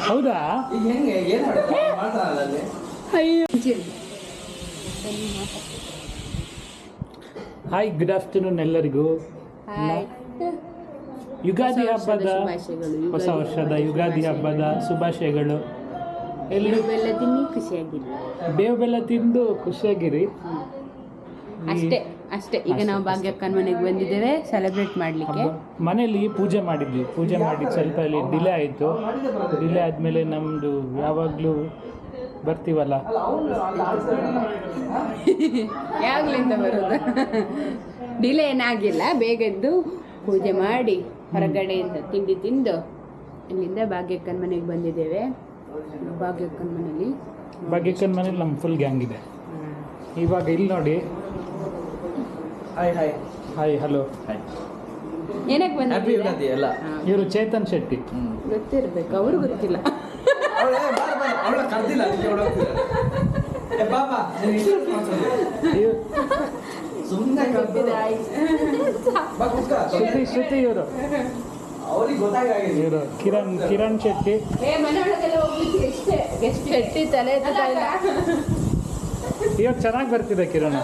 ಹೌದಾ? Hi, good afternoon ಎಲ್ಲರಿಗೂ. ಯುಗಾದಿ ಹಬ್ಬದ ಹೊಸ ವರ್ಷದ ಯುಗಾದಿ ಹಬ್ಬದ ಶುಭಾಶಯಗಳು. ಬೇವು ಬೆಲ್ಲ ತಿಂದು ಖುಷಿಯಾಗಿರಿ. ಅಷ್ಟೇ. ಈಗ ನಾವು ಭಾಗ್ಯಕ್ಕನ ಮನೆಗೆ ಬಂದಿದ್ದೇವೆ ಸೆಲೆಬ್ರೇಟ್ ಮಾಡಲಿಕ್ಕೆ. ಮನೇಲಿ ಪೂಜೆ ಮಾಡಿದ್ವಿ. ಪೂಜೆ ಮಾಡಿ ಸ್ವಲ್ಪ ಅಲ್ಲಿ ಡಿಲೇ ಆಯಿತು. ಡಿಲೇ ಆದಮೇಲೆ ನಮ್ಮದು ಯಾವಾಗಲೂ ಬರ್ತೀವಲ್ಲ, ಯಾವಾಗಲಿಂದ ಬರೋದು. ಡಿಲೇ ಏನಾಗಿಲ್ಲ. ಬೇಗ ಎದ್ದು ಪೂಜೆ ಮಾಡಿ ಹೊರಗಡೆಯಿಂದ ತಿಂಡಿ ತಿಂದು ಇಲ್ಲಿಂದ ಭಾಗ್ಯಕ್ಕನ ಮನೆಗೆ ಬಂದಿದ್ದೇವೆ. ಭಾಗ್ಯಕ್ಕನ ಮನೇಲಿ ನಮ್ಮ ಫುಲ್ ಗ್ಯಾಂಗ್ ಇದೆ. ಇವಾಗ ಇಲ್ಲಿ ನೋಡಿ. Hi hello. ಏನಕ್ಕೆ ಬಂದಿದ್ದೀರಾ? ಇವರು ಚೇತನ್ ಶೆಟ್ಟಿ. ಗೊತ್ತಿರ್ಬೇಕು, ಅವ್ರು ಗೊತ್ತಿಲ್ಲ. ಶ್ರುತಿ ಇವರು ಕಿರಣ್ ಶೆಟ್ಟಿ. ಶೆಟ್ಟಿ ತಲೆ ಇವಾಗ ಚೆನ್ನಾಗಿ ಬರ್ತಿದೆ ಕಿರಣ್.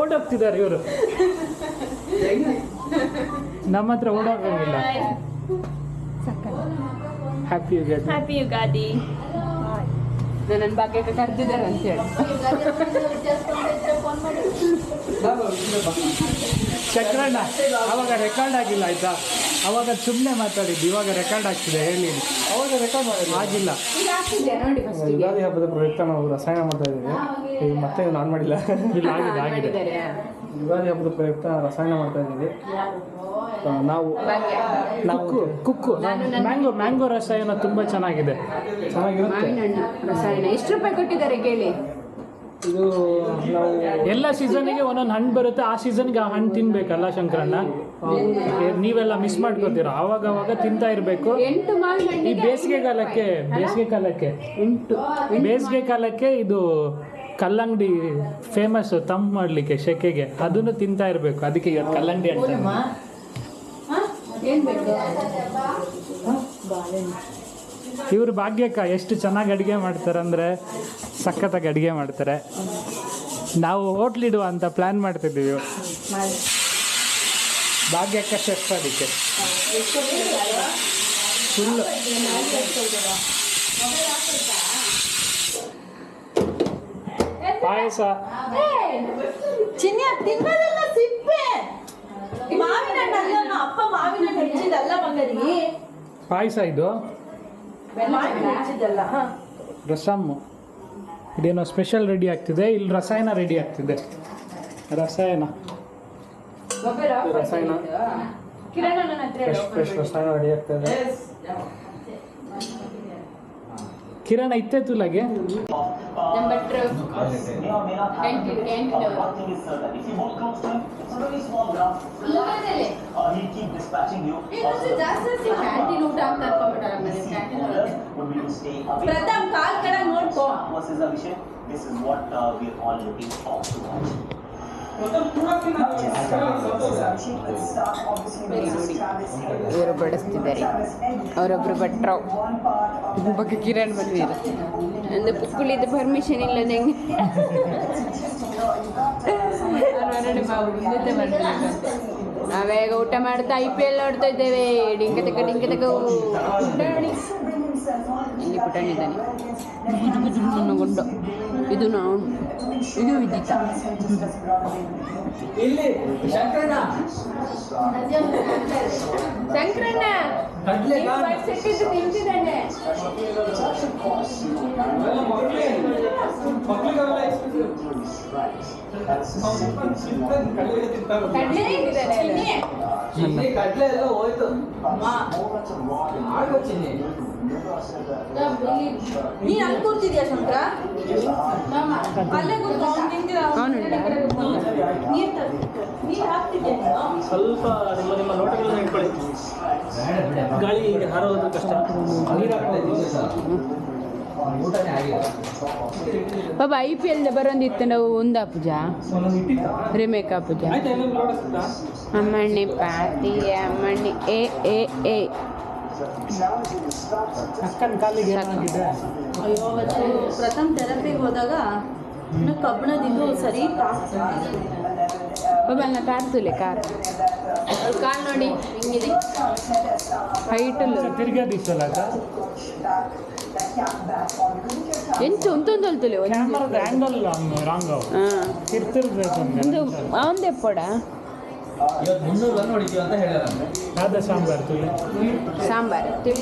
ಓಡೋಗ್ತಿದ್ದಾರೆ ಇವರು. ನಮ್ಮ ಹತ್ರ ಓಡೋಗಂಗಿಲ್ಲ. ಹ್ಯಾಪಿ ಯುಗಾದಿ. ನನ್ನ ಭಾಗ್ಯಕ್ಕೆ ಕರೆದಿದ್ದಾರೆ ಅಂತೇಳಿ. ಚಕ್ರಣ್ಣ ಅವಾಗ ರೆಕಾರ್ಡ್ ಆಗಿಲ್ಲ ಆಯ್ತಾ? ಅವಾಗ ಸುಮ್ಮನೆ ಮಾತಾಡಿದ್ದು, ಇವಾಗ ರೆಕಾರ್ಡ್ ಆಗ್ತಿದೆ. ಹೇಳಿ. ಅವಾಗ ರೆಕಾರ್ಡ್ ಆಗಿಲ್ಲ. ಯುಗಾದಿ ಹಬ್ಬದ ಪ್ರಯುಕ್ತ ನಾವು ರಸಾಯನ ಮಾಡ್ತಾ ಇದ್ದೀವಿ. ಮತ್ತೆ ನಾನು ಮಾಡಿಲ್ಲ. ಆಗಿದೆ. ಯುಗಾದಿ ಹಬ್ಬದ ಪ್ರಯುಕ್ತ ರಸಾಯನ ಮಾಡ್ತಾ ಇದ್ದೀವಿ. ನಾವು ಕುಕ್ಕು ಮ್ಯಾಂಗೋ ರಸಾಯನ ತುಂಬ ಚೆನ್ನಾಗಿರುತ್ತೆ. ರಸಾಯನ ಎಷ್ಟು ರೂಪಾಯಿ ಕೊಟ್ಟಿದ್ದಾರೆ ಕೇಳಿ. ಇದು ನಾವು ಎಲ್ಲ ಸೀಸನ್ಗೆ ಒಂದೊಂದು ಹಣ್ಣು ಬರುತ್ತೆ. ಆ ಸೀಸನ್ಗೆ ಆ ಹಣ್ಣು ತಿನ್ಬೇಕಲ್ಲ ಶಂಕರಣ್ಣ? ನೀವೆಲ್ಲ ಮಿಸ್ ಮಾಡ್ಕೋತೀರ. ಅವಾಗ ತಿಂತಾ ಇರಬೇಕು. ಈ ಬೇಸಿಗೆ ಕಾಲಕ್ಕೆ ಇದು ಕಲ್ಲಂಗಡಿ ಫೇಮಸ್ ತಂಪು ಮಾಡಲಿಕ್ಕೆ, ಸೆಕೆಗೆ. ಅದನ್ನು ತಿಂತಾ ಇರಬೇಕು. ಅದಕ್ಕೆ ಇವತ್ತು ಕಲ್ಲಂಗಡಿ ಅಂತ. ಇವರು ಭಾಗ್ಯಕ್ಕ ಎಷ್ಟು ಚೆನ್ನಾಗಿ ಅಡುಗೆ ಮಾಡ್ತಾರೆ ಅಂದರೆ ಸಖತ್ತಾಗಿ ಅಡುಗೆ ಮಾಡ್ತಾರೆ. ನಾವು ಹೋಟ್ಲಿಡುವ ಅಂತ ಪ್ಲ್ಯಾನ್ ಮಾಡ್ತಿದ್ದೀವಿ. ಭಾಗ್ಯಕ್ಕ ಶೆಫ್ ಅದಕ್ಕೆ ಫುಲ್. ಪಾಯಸ ಪಾಯಸ ಇದು ರಸಮ್ಮು. ಇದೇನೋ ಸ್ಪೆಷಲ್ ರೆಡಿ ಆಗ್ತಿದೆ. ಇಲ್ಲಿ ರಸಾಯನ ರೆಡಿ ಆಗ್ತಿದೆ. ರಸಾಯನ ಫ್ರೆಶ್ ರಸಾಯನ ರೆಡಿ ಆಗ್ತದೆ. ಕಿರಣ ಇತ್ತೆ ತುಲಾಗೆ ಇವರು ಬಡಿಸ್ತಿದ್ದಾರೆ. ಅವರೊಬ್ಬರು ಭಟ್ರು ಬಗ್ಗೆ ಕಿರಣ್ ಬಂದಿರು ಅಂದ್ರೆ ಪುಕ್ಕುಳಿದ ಪರ್ಮಿಷನ್ ಇಲ್ಲದೆ ಹೆಂಗೆ ನಾವೇಗ ಊಟ ಮಾಡ್ತಾ IPL ನೋಡ್ತಾ ಇದ್ದೇವೆ. ಡಿಂಕ ತಕ ಇಲ್ಲಿ ಪುಟಾಣಿ ಇದ್ದಾನೆ. ಗುಜು ನನ್ನ ಗಂಡು. ಇದು ನಾವು, ಇದು ವಿದಿತ. ಶಂಕರಣ್ಣ ತಿಂತಿದ್ದಾನೆ. ಕಡ್ಲೆ ಎಲ್ಲ ಹೋಯ್ತು. ನೀನ್ ಅಲ್ಲಿ ಕೂರ್ತಿದ್ಯಾ ಶಂಕರ? ಅಲ್ಲೇ ಸ್ವಲ್ಪ ನಿಮ್ಮ ನೋಟಗಳನ್ನ ಇಟ್ಕೊಳ್ಳಿ. ಗಾಳಿ ಹಾರೋದು ಕಷ್ಟ. ಬಾಬಾ IPL ಬರೋಂದಿತ್ತು. ನಾವು ಒಂದಾ ಪೂಜಾ ರಿಮೇಕಾ ಪೂಜಾ ಅಮ್ಮಣ್ಣಿ ಪಾತಿ ಅಮ್ಮಣ್ಣಿ ಏ ಅಕ್ಕನ ಕಾಲಿಗೆ ಏನಾಗಿದೆ? ಅಯ್ಯೋ ಅವತ್ತು ಪ್ರಥಮ್ ಥೆರಪಿಗೆ ಹೋದಾಗ ಇನ್ನು ಕಬ್ಬಣದಿದ್ದು ಸರಿ ಮೊಬೈಲ್ನ ಕಾರ್ತುಲೆ ಕಾರ್ ಕಾಲು ನೋಡಿ ಹಿಂಗಿದೆ ಹೈಟಲ್ಲಿ ತಿರ್ಗದಿತ್ತಲ್ಲ ಅಕ್ಕ ಎಂಚು ಉಂತೊಂದೊಲ್ತುಲೆ ಒಂದು ಕ್ಯಾಮರಾದ ಆ್ಯಂಗಲ್ ರಾಂಗ್ ಅವು ಹಾಂ ತಿರ್ತಿರ್ಬೇಕು ಒಂದು ಅವಂದೇ ಪೋಡ ಇವತ್ತು 300 ರನ್ ಹೊಡಿತೀವಿ ಅಂತ ಹೇಳ್ಯಾರ. ಆದ ಸಾಂಬಾರು ತುಳಿ ಸಾಂಬಾರು ತಿಳಿ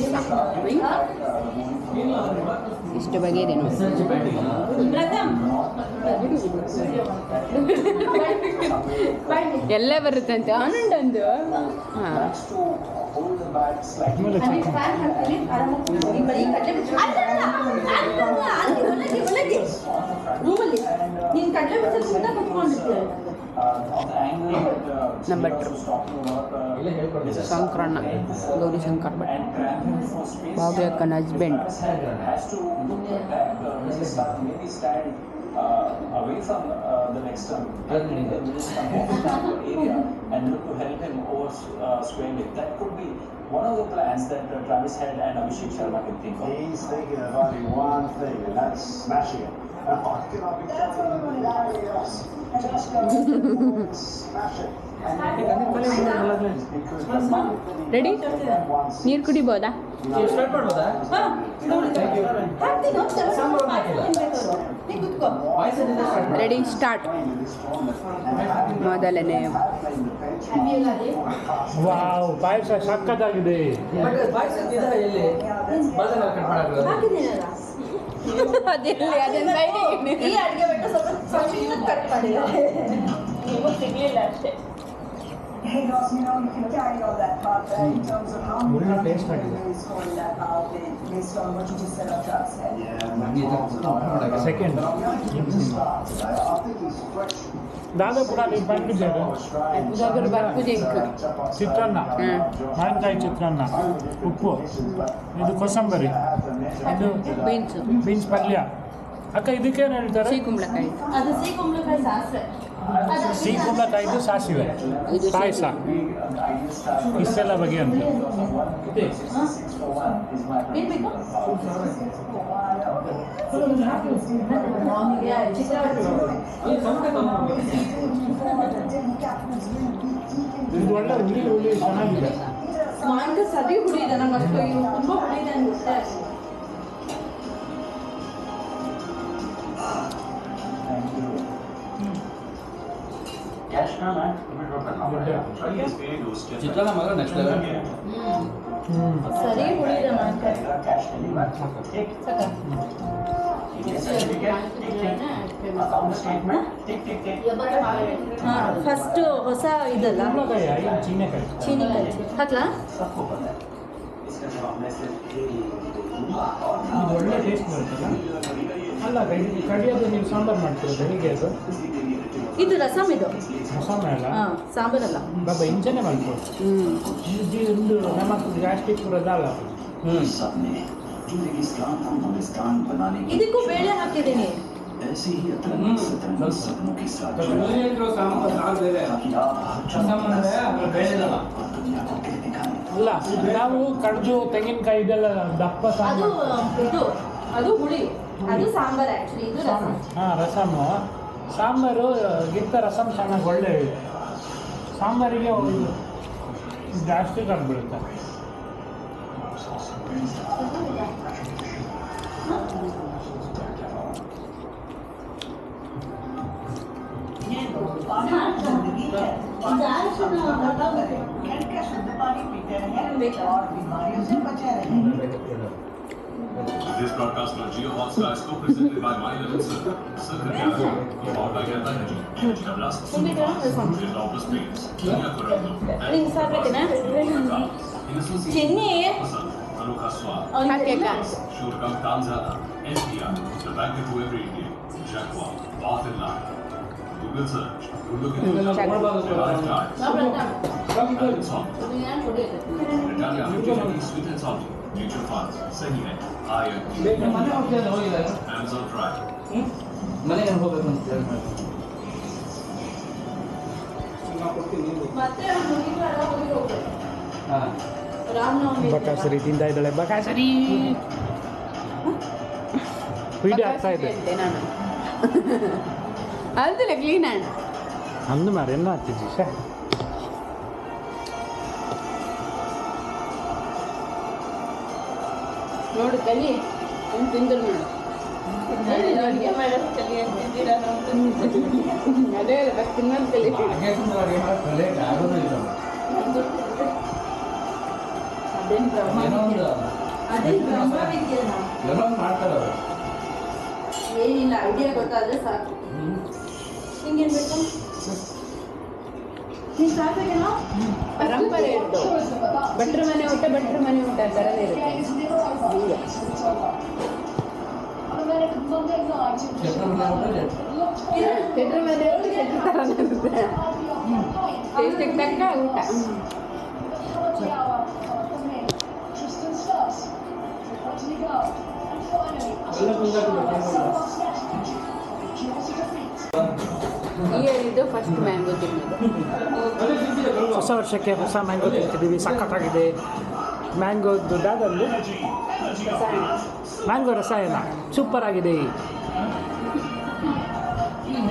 ಇಷ್ಟು ಬಗೆಯಿದೆ ನೋಡಿ ಪ್ರಥಮ್ ಎಲ್ಲ ಬರುತ್ತಂತೆ ಆನಂದೊಂದು ಹಾಂ ಆಮೇಲೆ ಚಿಕನ್ ರೂಮಲ್ಲಿ ನೀನು ಕಡಲೆ ಬೀಜ ಸುತ್ತ ಕುತ್ಕೊಂಡಿರ್ತೀಯ ನಮ್ಮ ಭಟ್ರು ಇಲ್ಲೇ ಹೇಳ್ಕೊಡ್ತಿದ್ದಾರೆ. ಶಂಕರಣ್ಣ ಗೌರಿ ಶಂಕರ್ ಭಟ್ ಬಾಬು ಅಕ್ಕನ husband away from the next term That's in the area and look to help him over square leg. That could be one of the plans that Travis had and Abhishek Sharma can think of. He's thinking of only one thing, and that's smashing it. Smash it. Ready ನೀರು ಕುಡಿಬೋದಾ ನೀವು start ಮಾಡ್ಬೋದಾ? ಹಾಕ್ತೀನಿ ನೀನು ಕುತ್ಕೋ ವಾಯ್ಸಲ್ಲಿಂದ start ಮಾಡಿ. Ready start ಮೊದಲನೇ wow ಪಾಯಸ ಸಕ್ಕತ್ತಾಗಿದೆ. But voice ಇದ್ದಿದ್ದ ಎಲ್ಲಿ ಬದಲ ಕಟ್ ಮಾಡಾಕಲ್ಲ. ಹಾಕಿದ್ದೀನಲ್ಲ ಅದೆಲ್ಲಿ ಅದನ್ನ ಸೈಡಿಗೆ ಈ ಅಡುಗೆ ಬಿಟ್ಟು ಸ್ವಲ್ಪ ಸ್ವಲ್ಪ ಕಟ್ ಮಾಡಿದ್ದಾರೆ ನಿಮಗೂ ಸಿಗಲಿಲ್ಲ ಅಷ್ಟೇ Hey Ross, you know you can carry all that part there in terms of how We're not taste like it. is scoring that out based on what you just said of Travis head. Second I think he's fresh. ದಾದಾ ಕೂಡ ನೀವು ಬಂದಿದ್ದೇವೆ ಪೂಜಾಗರು ಬರ್ಪೂಜೆ ಇತ್ತು ಚಿತ್ರಾನ್ನ ಮಾವಿನಕಾಯಿ ಚಿತ್ರಾನ್ನ ಉಪ್ಪು ಇದು ಕೋಸಂಬರಿ ಇದು beans beans ಪಲ್ಯ ಅಕ್ಕ ಇದಕ್ಕೇನು ಹೇಳ್ತಾರೆ? ಸಿಹಿ ಕುಂಬಳಕಾಯಿ ಅದು ಸಿಹಿ ಕುಂಬಳಕಾಯಿ ಸಾಸಿವೆ ಸಿಹಿ ಕುಂಬಳಕಾಯಿದು ಸಾಸಿವೆ ಇದು ಪಾಯಸ ಇಷ್ಟೆಲ್ಲ ಬಗೆ ಅಂತ ಏನ್ ಬೇಕು ಅವನಿಗೆ ಚಿತ್ರ ಇದು ಒಳ್ಳೆ ಹುಳಿ ಚೆನ್ನಾಗಿದೆ. ಮಾವಿನಕಾಯಿ ಸರಿ ಹುಳಿ ಇದೆ ನಂಗೆ ಅಷ್ಟು ಇವು ತುಂಬ ಹುಳಿ ಇದೆ ಅನ್ಸುತ್ತೆ ಚಿತ್ರಾನ್ನ ಮಾತ್ರ ನೆಕ್ಸ್ಟ್ ಲೆವೆಲ್. ಸರಿ ಹುಳಿ ಇದೆ ಮಾವಿನಕಾಯಿ ಹಾಂ ಫಸ್ಟ್ ಹೊಸ ಇದಲ್ಲ ಕುಂಬಳಕಾಯಿ ಇದು ಚೀನೆಕಾಯಿ ಚೀನಿಕಾಯಿ ಹಾಕ್ಲಾ ಇದು ಒಳ್ಳೆ ಟೇಸ್ಟ್ ಬರುತ್ತಲ್ಲ. ಅಲ್ಲ ಇದು ಕಡಿಯೋದು ನೀವು ಸಾಂಬಾರು ಮಾಡ್ತೀರ ಬೆಳಿಗ್ಗೆ ಅದು ಇದು ರಸಮ್ ಇದು ಮಸಾಲೆ ಅಲ್ಲ ಹಾಂ ಸಾಂಬಾರಲ್ಲ ಬಾಬಾ ಇಂಚನೆ ಮಾಡ್ಬೋದು ಒಂದು ನಮಕ್ ಗ್ಯಾಸ್ಟ್ರಿಕ್ ಬರೋದಲ್ಲ. ಇದಕ್ಕೂ ಬೇಳೆ ಹಾಕಿದ್ದೀನಿ ಅಲ್ಲ ನಾವು ಕಡ್ದು ತೆಂಗಿನಕಾಯಿ ಇದೆಲ್ಲ ದಪ್ಪ ಅದು ಸಾಂಬಾರು ಇದು ಅದು ಹುಳಿ ಅದು ಸಾಂಬಾರ್ ಆ್ಯಕ್ಚುಲಿ ಇದು ರಸಮ್ ಹಾಂ ರಸಮ್ಮು ಸಾಂಬಾರು ಗಿಂತ ರಸಮ್ ಚೆನ್ನಾಗಿ ಒಳ್ಳೆ ಸಾಂಬಾರಿಗೆ ಇದು ಗ್ಯಾಸ್ಟ್ರಿಕ್ ಆಗಿಬಿಡುತ್ತೆ. This broadcast on Jio Hotstar is co-presented by My Eleven Circle. Circle Cafe, powered by Delta Energy. Energy Blast, Developers Paints, Dunia Corando, ನಿಂಗೆ ಸಾಕೇನಾ in association Chinni with Anokha Swad, ಹಾಕ್ಯಾಕ Shurkam Tanzala, SDR, the banker to every Indian, Jaguar, Bath and Line. Google search, Google Live Times, Allen Song, Britannia, Utility, Sweet and Salty, Mutual Funds, Seginet, Iron, ಮನೆ ಹೋಗ್ತಿದ್ರೆ ಹೋಗಿಲ್ಲ Amazon Prime. ಮನೆಗೆ ಹೋಗ್ಬೇಕು ಅಂತ ಹೇಳಿ ಮತ್ತೆ ಹೋಗ್ಬೇಕು ಹಾಂ ರಾಮನವಮಿ ಬಕಾಸುರಿ ತಿಂತಾ ಇದ್ದಾಳೆ ಬಕಾಸುರಿ ವಿಡಿಯೋ ಆಗ್ತಾ ಇದೆ ಅಂತೆ ನಾನು ಅಲ್ದಿಲ್ಲ ಕ್ಲೀನ್ ಹ್ಯಾಂಡ್ ಅಂದು ಮಾರು ಎಲ್ಲ ಆಗ್ತಿದ್ವಿ ಸರ್ ನೋಡು ಕಲಿ ಅವ್ನು ತಿಂದ್ರು ನೋಡು ಅಡುಗೆ ಮಾಡೋದು ಕಲಿ ಅಂತಿದ್ದೀರಾ ನಾವು ಅದೇ ಅಲ್ಲ ಬಸ್ ತಿನ್ನೋದು ಕಲಿ ಹಾಗೆ ಸುಮ್ಮನೆ ಅಡುಗೆ ಮಾಡೋದು ಕಲಿಯಕ್ಕೆ ಆಗೋದೇ ಇಲ್ಲ. ಅದೇನು ಬ್ರಹ್ಮ ಏನೋ ಒಂದು ಅದೇನು ಬ್ರಹ್ಮವಿದ್ಯೆನಾ ಏನೋ ಒಂದು ಮಾಡ್ತಾರೆ ಅವರು. ಏನಿಲ್ಲ ಐಡಿಯಾ ಗೊತ್ತಾದ್ರೆ ಸಾಕು ಹಿಂಗೇನು ಬೇಕು ನೀನು ಸಾಕಾಗೇನೋ ಪರಂಪರೆ ಇತ್ತು ಭಟ್ರ ಮನೆ ಊಟ ಆ ಥರನೇ ಇರುತ್ತೆ ಹೀಗೆ ಕ್ಷೇತ್ರ ಮನೆ ಊಟ ಭಟ್ರ ಮನೆ ಊಟ ಥರನೇ ಇರುತ್ತೆ ಟೇಸ್ಟಿಗೆ ತಕ್ಕ ಊಟ ಎಲ್ಲ ಕುಂದಾಪುರ ಈಗ ಇದು ಫಸ್ಟ್ ಮ್ಯಾಂಗೋ ತಿನ್ನೋದು ಹೊಸ ವರ್ಷಕ್ಕೆ ಹೊಸ ಮ್ಯಾಂಗೋ ತಿಂತಿದ್ದೀವಿ ಸಖತ್ತಾಗಿದೆ ಮ್ಯಾಂಗೋದು ದಾದಲ್ಲಿ ಮ್ಯಾಂಗೋ ರಸಾಯನ ಸೂಪರ್ ಆಗಿದೆ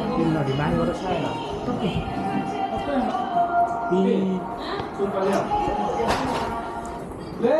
ಇಲ್ಲಿ ನೋಡಿ ಮ್ಯಾಂಗೋ ರಸಾಯನ ಈ ಲೇ